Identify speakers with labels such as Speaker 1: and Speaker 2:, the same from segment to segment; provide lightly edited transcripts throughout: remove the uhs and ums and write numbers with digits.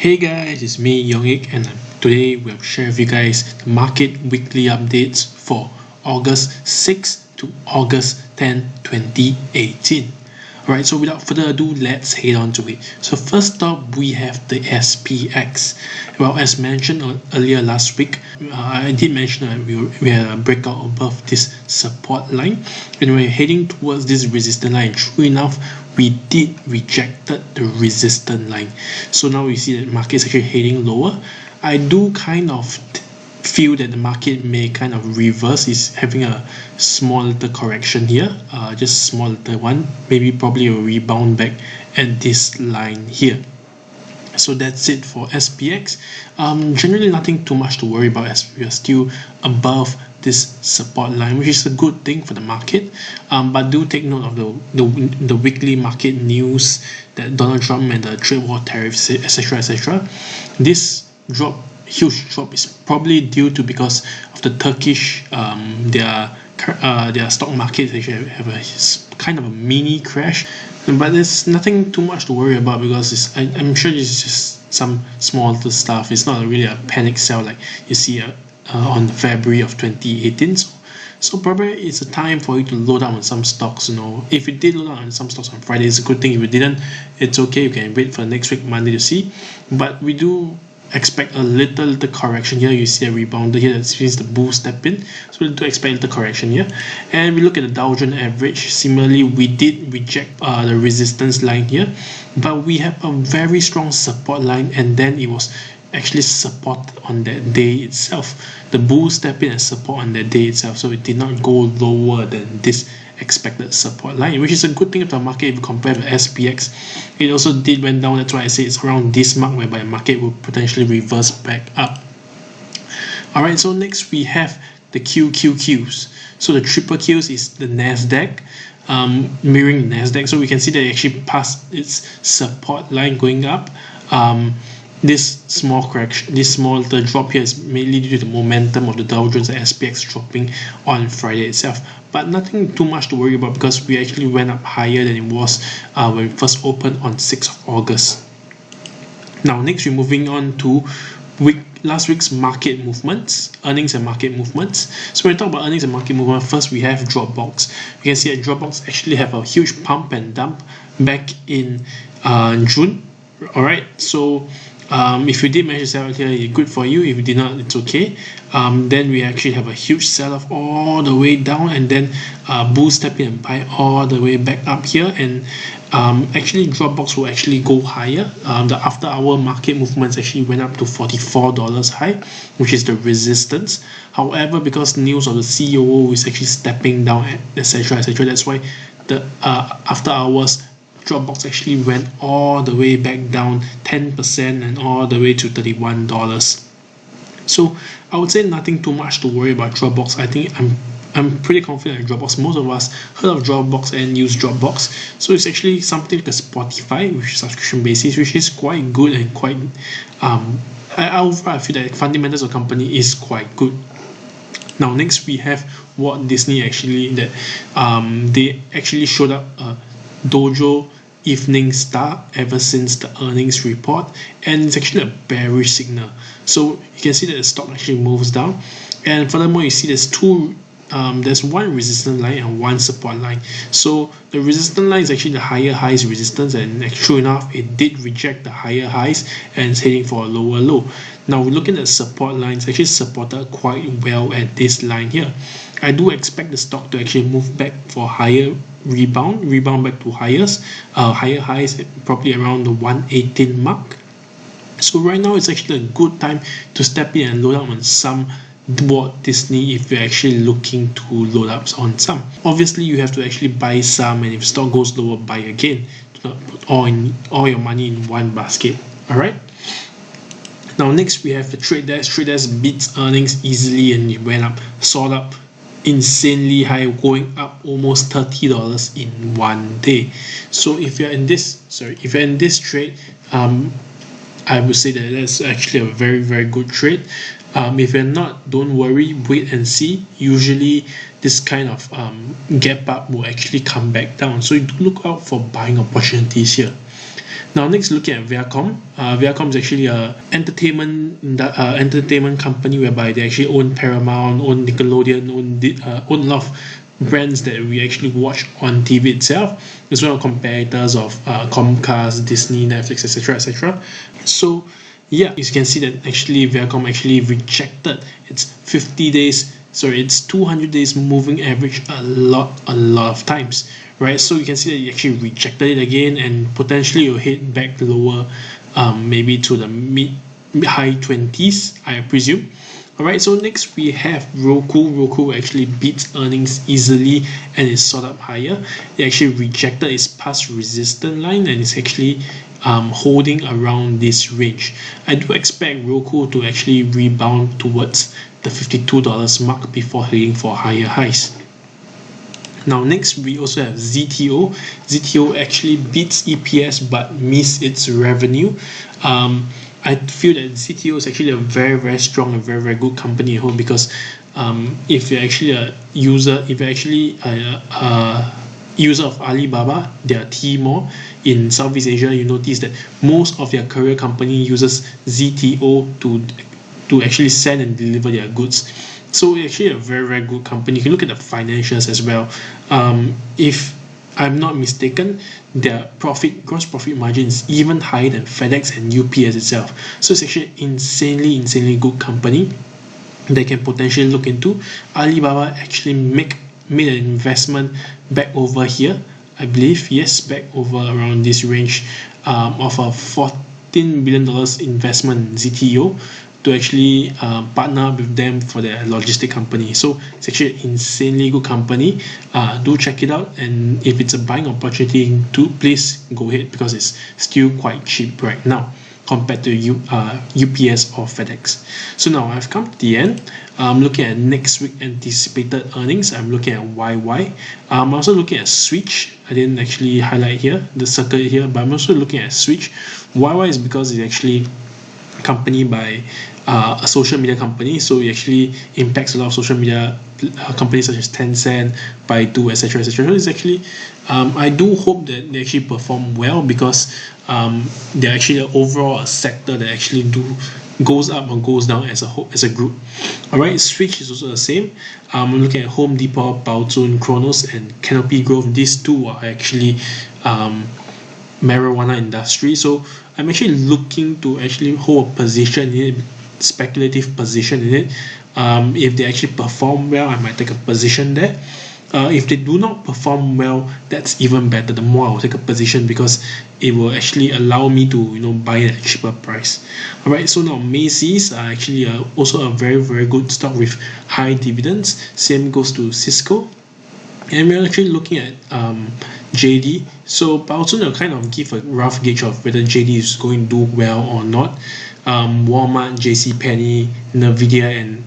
Speaker 1: Hey guys, it's me Yongik, and today we'll share with you guys the market weekly updates for August 6 to August 10, 2018. Alright, so without further ado, let's head on to it. So first up, we have the SPX. Well, as mentioned earlier last week, I did mention that we had a breakout above this support line, and we're heading towards this resistance line. True enough, we did rejected the resistance line. So now we see that the market is actually heading lower. I do kind of feel that the market may kind of reverse, is having a small little correction here, just small little one, maybe probably a rebound back at this line here. So that's it for SPX. Generally nothing too much to worry about, as we are still above this support line, which is a good thing for the market. But do take note of the weekly market news that Donald Trump and the trade war tariffs, etc. This huge drop is probably due to because of the Turkish their stock market actually have a kind of a mini crash, but there's nothing too much to worry about because I'm sure this is just some small little stuff. It's not really a panic sell like you see on February of 2018. So probably it's a time for you to load up on some stocks. If you did load up on some stocks on Friday, it's a good thing. If you didn't, it's okay. You can wait for next week Monday to see. But we do expect a little correction here. You see a rebound here, that means the bull step in, so we do expect a little correction here. And we look at the Dow Jones average. Similarly, we did reject the resistance line here, but we have a very strong support line, and then it was actually support on that day itself. The bull step in and support on that day itself, so it did not go lower than this expected support line, which is a good thing of the market. If you compare with SPX, it also did went down. That's why I say it's around this mark whereby the market will potentially reverse back up. Alright, so next we have the QQQs. So the triple Qs is the Nasdaq, mirroring Nasdaq. So we can see that it actually passed its support line going up. This small correction, this small little drop here is mainly due to the momentum of the Dow Jones and SPX dropping on Friday itself. But nothing too much to worry about because we actually went up higher than it was when we first opened on 6th of August. Now next we're moving on to last week's market movements, earnings and market movements. So when we talk about earnings and market movement, first we have Dropbox. You can see that Dropbox actually have a huge pump and dump back in June. Alright, so if you did manage to sell it here, good for you. If you did not, it's okay. Then we actually have a huge sell-off all the way down, and then bull step in and buy all the way back up here. And actually Dropbox will actually go higher. The after hour market movements actually went up to $44 high, which is the resistance. However, because news of the COO is actually stepping down, etc., that's why the after hours Dropbox actually went all the way back down 10% and all the way to $31. So I would say nothing too much to worry about Dropbox. I think I'm pretty confident in Dropbox. Most of us heard of Dropbox and use Dropbox. So it's actually something like a Spotify, which is subscription basis, which is quite good and quite I feel that the fundamentals of the company is quite good. Now next we have Walt Disney actually, that they actually showed up Dojo Evening Star ever since the earnings report, and it's actually a bearish signal. So you can see that the stock actually moves down, and furthermore you see there's one resistance line and one support line. So the resistance line is actually the higher highs resistance, and true enough it did reject the higher highs and it's heading for a lower low. Now we're looking at the support line. It's actually supported quite well at this line here. I do expect the stock to actually move back for higher rebound back to higher highs, probably around the 118 mark. So right now it's actually a good time to step in and load up on some Walt Disney if you're actually looking to load up on some. Obviously you have to actually buy some, and if stock goes lower, buy again. Do not put all your money in one basket. Alright, now next we have the Trade Desk. Trade Desk beats earnings easily, and it went up, soared up insanely high, going up almost $30 in one day. So if you're in this trade, I would say that that's actually a very, very good trade. If you're not, don't worry, wait and see. Usually this kind of gap up will actually come back down, so you do look out for buying opportunities here. Now next, looking at Viacom. Viacom is actually a entertainment company whereby they actually own Paramount, own Nickelodeon, own a lot of brands that we actually watch on TV itself, as well as competitors of Comcast, Disney, Netflix, etc., etc. So yeah, you can see that actually Viacom actually rejected its 200 days moving average a lot of times, right? So you can see that it actually rejected it again, and potentially it will head back lower, maybe to the high 20s, I presume. Alright, so next we have Roku. Roku actually beats earnings easily and is sort of higher. It actually rejected its past resistance line and is actually holding around this range. I do expect Roku to actually rebound towards the $52 mark before heading for higher highs. Now next we also have ZTO. ZTO actually beats EPS but missed its revenue. I feel that ZTO is actually a very strong and very good company at home, because if you're actually a user, user of Alibaba, their Tmall in Southeast Asia, you notice that most of their courier company uses ZTO to actually send and deliver their goods. So it's actually a very good company. You can look at the financials as well. If I'm not mistaken, their gross profit margin is even higher than FedEx and UPS itself. So it's actually insanely good company they can potentially look into. Alibaba actually made an investment back over here, I believe, yes, back over around this range of a $14 billion investment in ZTO to actually partner with them for their logistic company. So it's actually an insanely good company. Do check it out, and if it's a buying opportunity, please go ahead, because it's still quite cheap right now compared to UPS or FedEx. So now I've come to the end. I'm looking at next week anticipated earnings. I'm looking at YY. I'm also looking at Switch. I didn't actually highlight here, the circle here, but I'm also looking at Switch. YY is because it's actually company by a social media company, so it actually impacts a lot of social media companies such as Tencent, Baidu, etc. So it's actually, I do hope that they actually perform well, because they're actually overall a sector that actually goes up or goes down as a group. Alright, Switch is also the same. I'm looking at Home Depot, Baozun, Kronos, and Canopy Growth. These two are actually marijuana industry, so I'm actually looking to actually hold a position in it, speculative position in it. If they actually perform well, I might take a position there. If they do not perform well, that's even better. The more I'll take a position, because it will actually allow me to buy at a cheaper price. Alright, so now Macy's are actually also a very good stock with high dividends. Same goes to Cisco. And we're actually looking at JD. So Baozun will kind of give a rough gauge of whether JD is going to do well or not. Walmart, JCPenney, Nvidia, and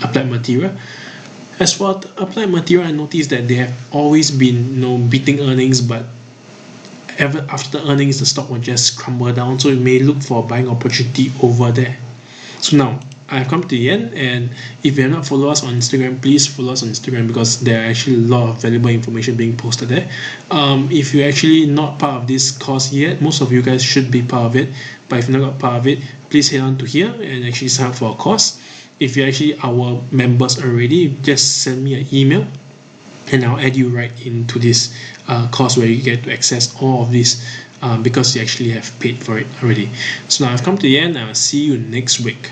Speaker 1: Applied Material. As for Applied Material, I noticed that they have always been beating earnings, but after the earnings, the stock will just crumble down. So you may look for a buying opportunity over there. So now I've come to the end, and if you have not followed us on Instagram, please follow us on Instagram, because there are actually a lot of valuable information being posted there. If you're actually not part of this course yet, most of you guys should be part of it, but if you're not part of it, please head on to here and actually sign up for a course. If you're actually our members already, just send me an email and I'll add you right into this course where you get to access all of this, because you actually have paid for it already. So now I've come to the end. I'll see you next week.